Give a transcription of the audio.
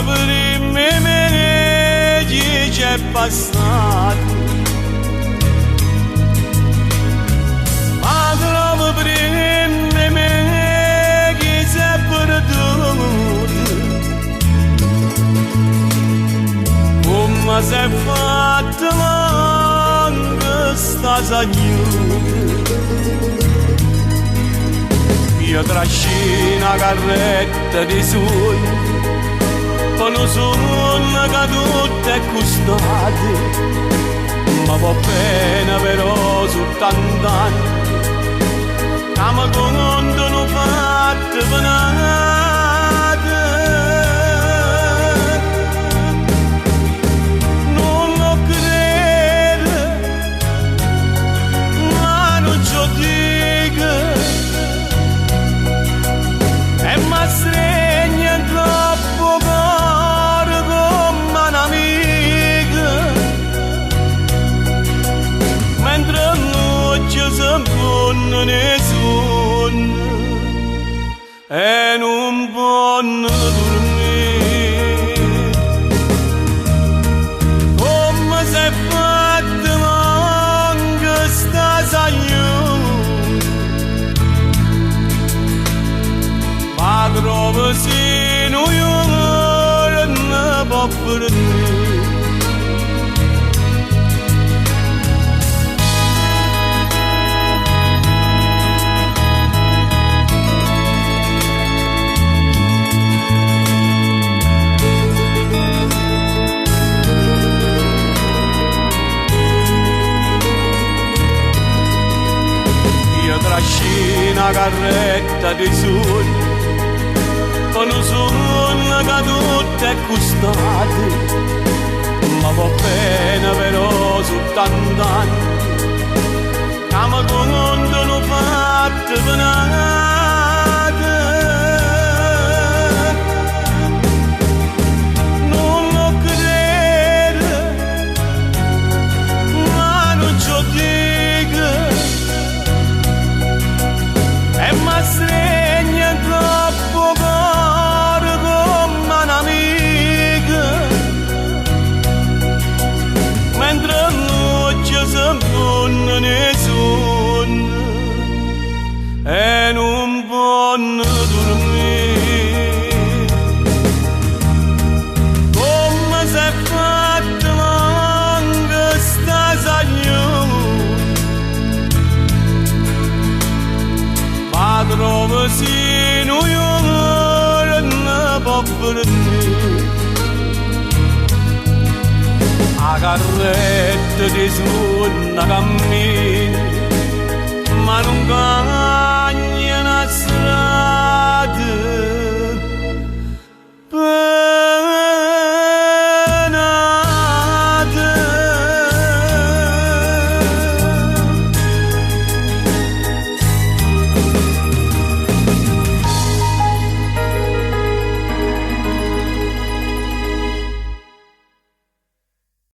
prima me c'è passato, ma troppo prima me che si è perduto, come si è fatto manca sta sagnuta. Io trascino la carretta di sogni, poi non sono cadute e custate, ma va bene però soltanto anni, che mi contano fatte penate. Non lo credo, ma non ci dico, e mi stringe troppo cuore come un'amica, mentre non ci si può nessuno e non può dormire. Come si è fatta manca sta sagnuta, ma trovo se noi non può perdere. Io trascino la carretta di sogni, poi non sono cadute e custate, ma va bene però soltanto anni, che mi contano fatte penate. Non lo credo, ma non ci dico, e mi stringe troppo cuore come un'amica, mentre non ci si può nessuno e non può dormire. Come si è fatta manca sta sagnuta, ma trovo se noi non può perdere. La carretta di suona cammina,